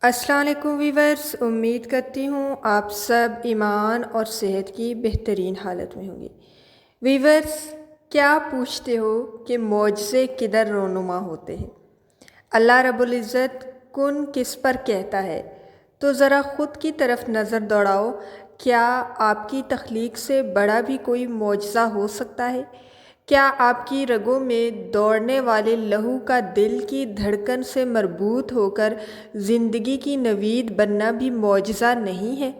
السلام علیکم ویورز، امید کرتی ہوں آپ سب ایمان اور صحت کی بہترین حالت میں ہوں گے۔ ویورز، کیا پوچھتے ہو کہ معجزے کدھر رونما ہوتے ہیں؟ اللہ رب العزت کن کس پر کہتا ہے؟ تو ذرا خود کی طرف نظر دوڑاؤ، کیا آپ کی تخلیق سے بڑا بھی کوئی معجزہ ہو سکتا ہے؟ کیا آپ کی رگوں میں دوڑنے والے لہو کا دل کی دھڑکن سے مربوط ہو کر زندگی کی نوید بننا بھی معجزہ نہیں ہے؟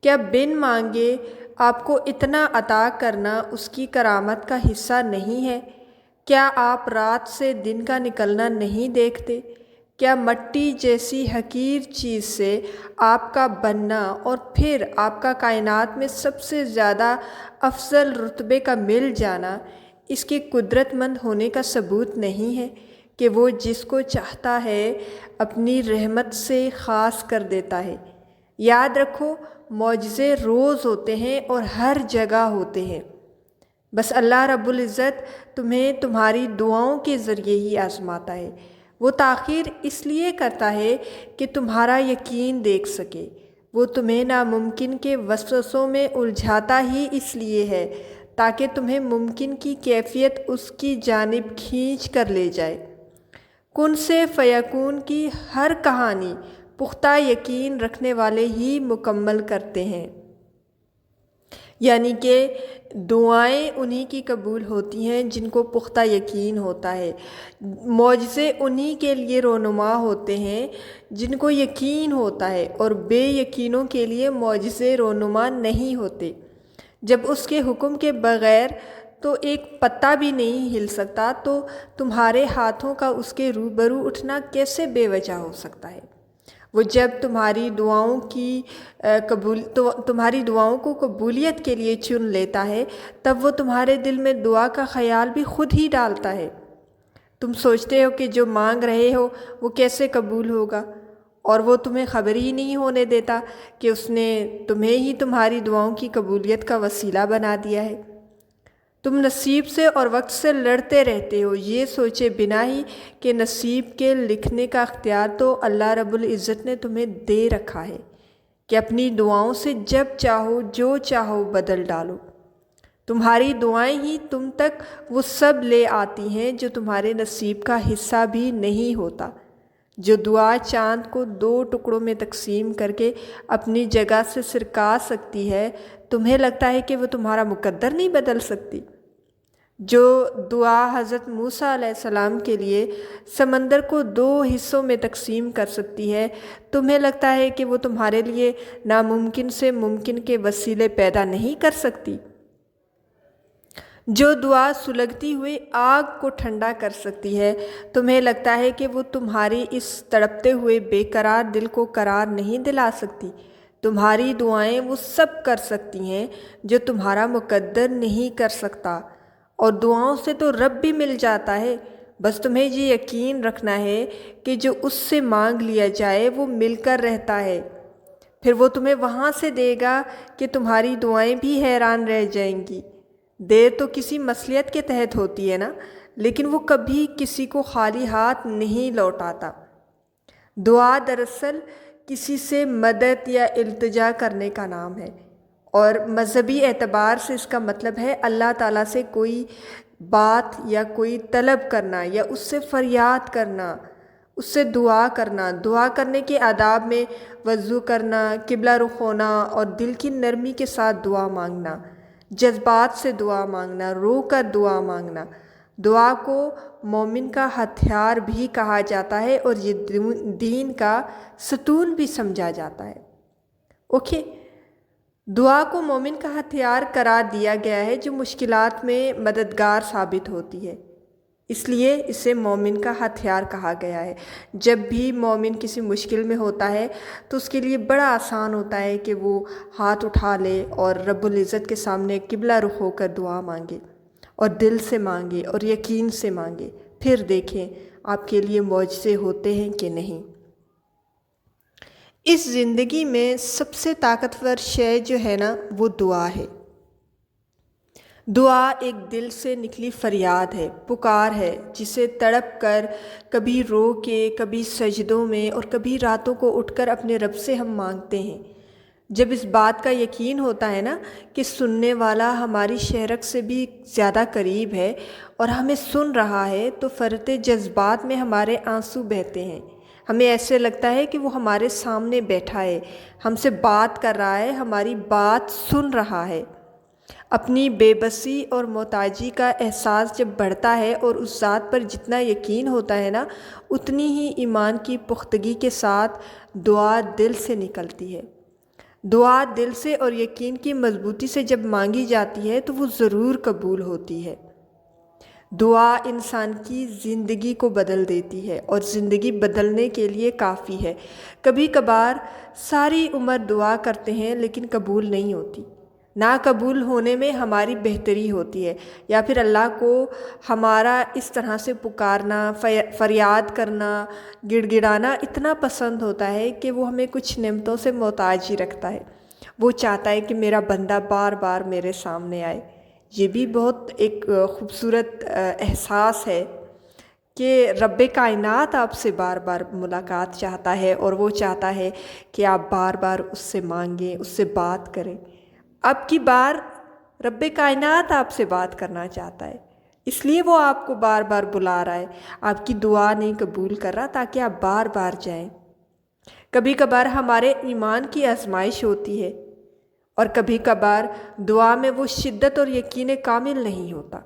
کیا بن مانگے آپ کو اتنا عطا کرنا اس کی کرامت کا حصہ نہیں ہے؟ کیا آپ رات سے دن کا نکلنا نہیں دیکھتے؟ کیا مٹی جیسی حقیر چیز سے آپ کا بننا اور پھر آپ کا کائنات میں سب سے زیادہ افضل رتبے کا مل جانا اس کے قدرت مند ہونے کا ثبوت نہیں ہے کہ وہ جس کو چاہتا ہے اپنی رحمت سے خاص کر دیتا ہے؟ یاد رکھو، معجزے روز ہوتے ہیں اور ہر جگہ ہوتے ہیں، بس اللہ رب العزت تمہیں تمہاری دعاؤں کے ذریعے ہی آزماتا ہے۔ وہ تاخیر اس لیے کرتا ہے کہ تمہارا یقین دیکھ سکے۔ وہ تمہیں ناممکن کے وسوسوں میں الجھاتا ہی اس لیے ہے تاکہ تمہیں ممکن کی کیفیت اس کی جانب کھینچ کر لے جائے۔ کن سے فیکون کی ہر کہانی پختہ یقین رکھنے والے ہی مکمل کرتے ہیں، یعنی کہ دعائیں انہی کی قبول ہوتی ہیں جن کو پختہ یقین ہوتا ہے۔ معجزے انہی کے لیے رونما ہوتے ہیں جن کو یقین ہوتا ہے، اور بے یقینوں کے لیے معجزے رونما نہیں ہوتے۔ جب اس کے حکم کے بغیر تو ایک پتا بھی نہیں ہل سکتا، تو تمہارے ہاتھوں کا اس کے روبرو اٹھنا کیسے بے وجہ ہو سکتا ہے؟ وہ جب تمہاری دعاؤں کو قبولیت کے لیے چن لیتا ہے، تب وہ تمہارے دل میں دعا کا خیال بھی خود ہی ڈالتا ہے۔ تم سوچتے ہو کہ جو مانگ رہے ہو وہ کیسے قبول ہوگا، اور وہ تمہیں خبر ہی نہیں ہونے دیتا کہ اس نے تمہیں ہی تمہاری دعاؤں کی قبولیت کا وسیلہ بنا دیا ہے۔ تم نصیب سے اور وقت سے لڑتے رہتے ہو، یہ سوچے بنا ہی کہ نصیب کے لکھنے کا اختیار تو اللہ رب العزت نے تمہیں دے رکھا ہے کہ اپنی دعاؤں سے جب چاہو جو چاہو بدل ڈالو۔ تمہاری دعائیں ہی تم تک وہ سب لے آتی ہیں جو تمہارے نصیب کا حصہ بھی نہیں ہوتا۔ جو دعا چاند کو 2 ٹکڑوں میں تقسیم کر کے اپنی جگہ سے سرکا سکتی ہے، تمہیں لگتا ہے کہ وہ تمہارا مقدر نہیں بدل سکتی؟ جو دعا حضرت موسیٰ علیہ السلام کے لیے سمندر کو 2 حصوں میں تقسیم کر سکتی ہے، تمہیں لگتا ہے کہ وہ تمہارے لیے ناممکن سے ممکن کے وسیلے پیدا نہیں کر سکتی؟ جو دعا سلگتی ہوئی آگ کو ٹھنڈا کر سکتی ہے، تمہیں لگتا ہے کہ وہ تمہاری اس تڑپتے ہوئے بے قرار دل کو قرار نہیں دلا سکتی؟ تمہاری دعائیں وہ سب کر سکتی ہیں جو تمہارا مقدر نہیں کر سکتا، اور دعاؤں سے تو رب بھی مل جاتا ہے، بس تمہیں یہ یقین رکھنا ہے کہ جو اس سے مانگ لیا جائے وہ مل کر رہتا ہے۔ پھر وہ تمہیں وہاں سے دے گا کہ تمہاری دعائیں بھی حیران رہ جائیں گی۔ دیر تو کسی مصلحت کے تحت ہوتی ہے نا، لیکن وہ کبھی کسی کو خالی ہاتھ نہیں لوٹاتا۔ دعا دراصل کسی سے مدد یا التجا کرنے کا نام ہے، اور مذہبی اعتبار سے اس کا مطلب ہے اللہ تعالیٰ سے کوئی بات یا کوئی طلب کرنا، یا اس سے فریاد کرنا، اس سے دعا کرنا۔ دعا کرنے کے آداب میں وضو کرنا، قبلہ رخ ہونا، اور دل کی نرمی کے ساتھ دعا مانگنا، جذبات سے دعا مانگنا، رو کر دعا مانگنا۔ دعا کو مومن کا ہتھیار بھی کہا جاتا ہے، اور یہ دین کا ستون بھی سمجھا جاتا ہے۔ اوکے، دعا کو مومن کا ہتھیار قرار دیا گیا ہے جو مشکلات میں مددگار ثابت ہوتی ہے، اس لیے اسے مومن کا ہتھیار کہا گیا ہے۔ جب بھی مومن کسی مشکل میں ہوتا ہے تو اس کے لیے بڑا آسان ہوتا ہے کہ وہ ہاتھ اٹھا لے اور رب العزت کے سامنے قبلہ رخ ہو کر دعا مانگے، اور دل سے مانگے اور یقین سے مانگے، پھر دیکھیں آپ کے لیے معجزے ہوتے ہیں کہ نہیں۔ اس زندگی میں سب سے طاقتور شے جو ہے نا، وہ دعا ہے۔ دعا ایک دل سے نکلی فریاد ہے، پکار ہے، جسے تڑپ کر کبھی رو کے، کبھی سجدوں میں اور کبھی راتوں کو اٹھ کر اپنے رب سے ہم مانگتے ہیں۔ جب اس بات کا یقین ہوتا ہے نا کہ سننے والا ہماری شہرک سے بھی زیادہ قریب ہے اور ہمیں سن رہا ہے، تو فرط جذبات میں ہمارے آنسو بہتے ہیں۔ ہمیں ایسے لگتا ہے کہ وہ ہمارے سامنے بیٹھا ہے، ہم سے بات کر رہا ہے، ہماری بات سن رہا ہے۔ اپنی بے بسی اور محتاجی کا احساس جب بڑھتا ہے اور اس ذات پر جتنا یقین ہوتا ہے نا، اتنی ہی ایمان کی پختگی کے ساتھ دعا دل سے نکلتی ہے۔ دعا دل سے اور یقین کی مضبوطی سے جب مانگی جاتی ہے تو وہ ضرور قبول ہوتی ہے۔ دعا انسان کی زندگی کو بدل دیتی ہے اور زندگی بدلنے کے لیے کافی ہے۔ کبھی کبھار ساری عمر دعا کرتے ہیں لیکن قبول نہیں ہوتی۔ نا قبول ہونے میں ہماری بہتری ہوتی ہے، یا پھر اللہ کو ہمارا اس طرح سے پکارنا، فریاد کرنا، گڑ گڑانا اتنا پسند ہوتا ہے کہ وہ ہمیں کچھ نعمتوں سے محتاج ہی رکھتا ہے۔ وہ چاہتا ہے کہ میرا بندہ بار بار میرے سامنے آئے۔ یہ بھی بہت ایک خوبصورت احساس ہے کہ رب کائنات آپ سے بار بار ملاقات چاہتا ہے، اور وہ چاہتا ہے کہ آپ بار بار اس سے مانگیں، اس سے بات کریں۔ اب کی بار رب کائنات آپ سے بات کرنا چاہتا ہے، اس لیے وہ آپ کو بار بار بلا رہا ہے، آپ کی دعا نہیں قبول کر رہا تاکہ آپ بار بار جائیں۔ کبھی کبھار ہمارے ایمان کی آزمائش ہوتی ہے، اور کبھی کبھار دعا میں وہ شدت اور یقین کامل نہیں ہوتا،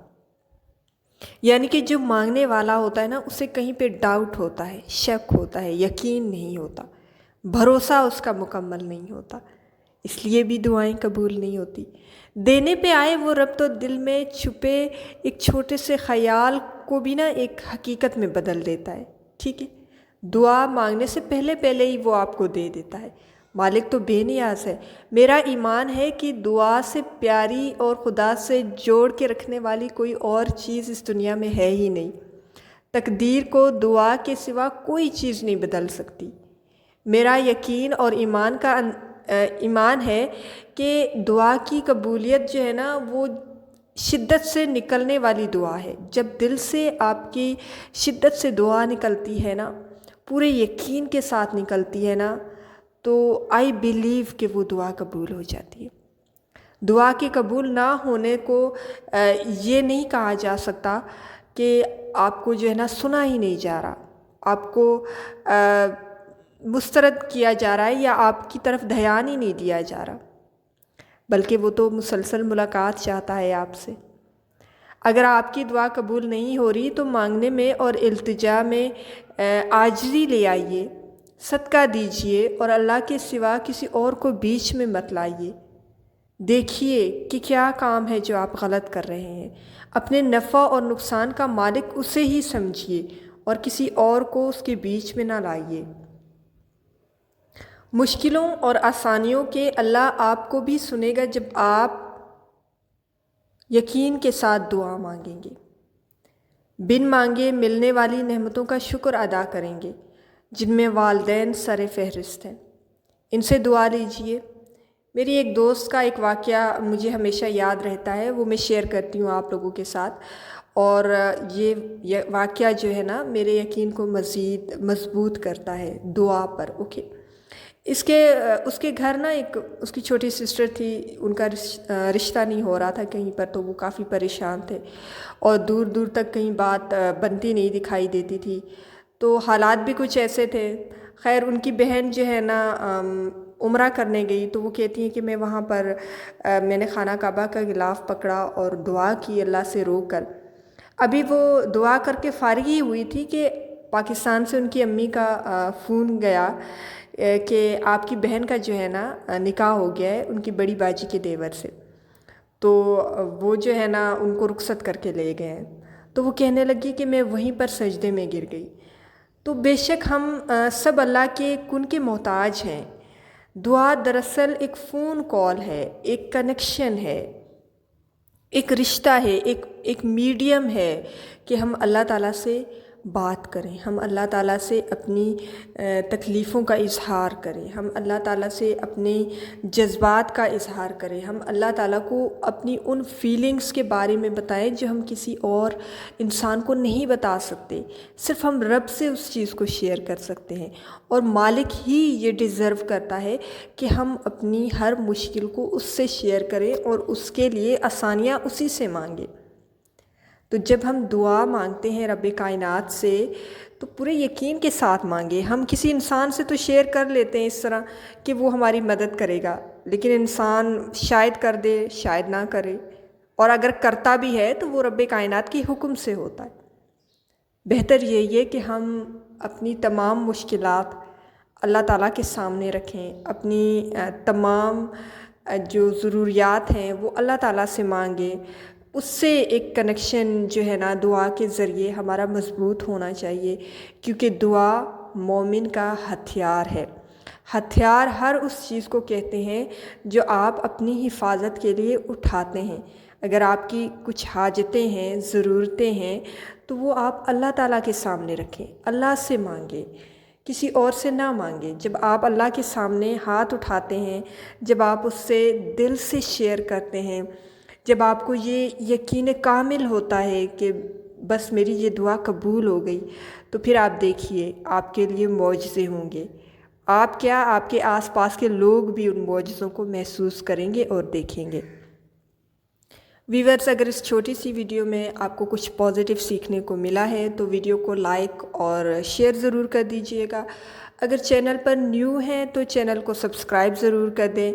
یعنی کہ جو مانگنے والا ہوتا ہے نا، اسے کہیں پہ ڈاؤٹ ہوتا ہے، شک ہوتا ہے، یقین نہیں ہوتا، بھروسہ اس کا مکمل نہیں ہوتا، اس لیے بھی دعائیں قبول نہیں ہوتی۔ دینے پہ آئے وہ رب تو دل میں چھپے ایک چھوٹے سے خیال کو بھی نا ایک حقیقت میں بدل دیتا ہے، ٹھیک ہے؟ دعا مانگنے سے پہلے پہلے ہی وہ آپ کو دے دیتا ہے۔ مالک تو بے نیاز ہے۔ میرا ایمان ہے کہ دعا سے پیاری اور خدا سے جوڑ کے رکھنے والی کوئی اور چیز اس دنیا میں ہے ہی نہیں۔ تقدیر کو دعا کے سوا کوئی چیز نہیں بدل سکتی۔ میرا یقین اور ایمان ہے کہ دعا کی قبولیت جو ہے نا، وہ شدت سے نکلنے والی دعا ہے۔ جب دل سے آپ کی شدت سے دعا نکلتی ہے نا، پورے یقین کے ساتھ نکلتی ہے نا، تو آئی بیلیو کہ وہ دعا قبول ہو جاتی ہے۔ دعا کے قبول نہ ہونے کو یہ نہیں کہا جا سکتا کہ آپ کو جو ہے نا سنا ہی نہیں جا رہا، آپ کو مسترد کیا جا رہا ہے، یا آپ کی طرف دھیان ہی نہیں دیا جا رہا، بلکہ وہ تو مسلسل ملاقات چاہتا ہے آپ سے۔ اگر آپ کی دعا قبول نہیں ہو رہی تو مانگنے میں اور التجا میں عاجزی لے آئیے، صدقہ دیجیے، اور اللہ کے سوا کسی اور کو بیچ میں مت لائیے۔ دیکھیے کہ کیا کام ہے جو آپ غلط کر رہے ہیں۔ اپنے نفع اور نقصان کا مالک اسے ہی سمجھیے اور کسی اور کو اس کے بیچ میں نہ لائیے۔ مشکلوں اور آسانیوں کے اللہ آپ کو بھی سنے گا جب آپ یقین کے ساتھ دعا مانگیں گے، بن مانگے ملنے والی نعمتوں کا شکر ادا کریں گے، جن میں والدین سر فہرست ہیں۔ ان سے دعا لیجئے۔ میری ایک دوست کا ایک واقعہ مجھے ہمیشہ یاد رہتا ہے، وہ میں شیئر کرتی ہوں آپ لوگوں کے ساتھ، اور یہ واقعہ جو ہے نا میرے یقین کو مزید مضبوط کرتا ہے دعا پر۔ اوکے، اس کے گھر نا ایک اس کی چھوٹی سسٹر تھی، ان کا رشتہ نہیں ہو رہا تھا کہیں پر، تو وہ کافی پریشان تھے اور دور دور تک کہیں بات بنتی نہیں دکھائی دیتی تھی، تو حالات بھی کچھ ایسے تھے۔ خیر ان کی بہن جو ہے نا عمرہ کرنے گئی، تو وہ کہتی ہیں کہ میں وہاں پر میں نے خانہ کعبہ کا غلاف پکڑا اور دعا کی اللہ سے رو کر۔ ابھی وہ دعا کر کے فارغ ہی ہوئی تھی کہ پاکستان سے ان کی امی کا فون گیا کہ آپ کی بہن کا جو ہے نا نکاح ہو گیا ہے ان کی بڑی باجی کے دیور سے، تو وہ جو ہے نا ان کو رخصت کر کے لے گئے ہیں۔ تو وہ کہنے لگی کہ میں وہیں پر سجدے میں گر گئی۔ تو بے شک ہم سب اللہ کے کن کے محتاج ہیں۔ دعا دراصل ایک فون کال ہے، ایک کنیکشن ہے، ایک رشتہ ہے، ایک میڈیم ہے کہ ہم اللہ تعالیٰ سے بات کریں، ہم اللہ تعالیٰ سے اپنی تکلیفوں کا اظہار کریں، ہم اللہ تعالیٰ سے اپنے جذبات کا اظہار کریں، ہم اللہ تعالیٰ کو اپنی ان فیلنگز کے بارے میں بتائیں جو ہم کسی اور انسان کو نہیں بتا سکتے، صرف ہم رب سے اس چیز کو شیئر کر سکتے ہیں، اور مالک ہی یہ ڈیزرو کرتا ہے کہ ہم اپنی ہر مشکل کو اس سے شیئر کریں اور اس کے لیے آسانیاں اسی سے مانگیں۔ تو جب ہم دعا مانگتے ہیں رب کائنات سے تو پورے یقین کے ساتھ مانگے۔ ہم کسی انسان سے تو شیئر کر لیتے ہیں اس طرح کہ وہ ہماری مدد کرے گا، لیکن انسان شاید کر دے شاید نہ کرے، اور اگر کرتا بھی ہے تو وہ رب کائنات کے حکم سے ہوتا ہے۔ بہتر یہی ہے کہ ہم اپنی تمام مشکلات اللہ تعالیٰ کے سامنے رکھیں، اپنی تمام جو ضروریات ہیں وہ اللہ تعالیٰ سے مانگیں، اس سے ایک کنیکشن جو ہے نا دعا کے ذریعے ہمارا مضبوط ہونا چاہیے، کیونکہ دعا مومن کا ہتھیار ہے۔ ہتھیار ہر اس چیز کو کہتے ہیں جو آپ اپنی حفاظت کے لیے اٹھاتے ہیں۔ اگر آپ کی کچھ حاجتیں ہیں، ضرورتیں ہیں، تو وہ آپ اللہ تعالیٰ کے سامنے رکھیں، اللہ سے مانگیں، کسی اور سے نہ مانگیں۔ جب آپ اللہ کے سامنے ہاتھ اٹھاتے ہیں، جب آپ اس سے دل سے شیئر کرتے ہیں، جب آپ کو یہ یقین کامل ہوتا ہے کہ بس میری یہ دعا قبول ہو گئی، تو پھر آپ دیکھیے آپ کے لیے معجزے ہوں گے۔ آپ کیا، آپ کے آس پاس کے لوگ بھی ان معجزوں کو محسوس کریں گے اور دیکھیں گے۔ ویورز، اگر اس چھوٹی سی ویڈیو میں آپ کو کچھ پازیٹیو سیکھنے کو ملا ہے تو ویڈیو کو لائک اور شیئر ضرور کر دیجئے گا۔ اگر چینل پر نیو ہیں تو چینل کو سبسکرائب ضرور کر دیں۔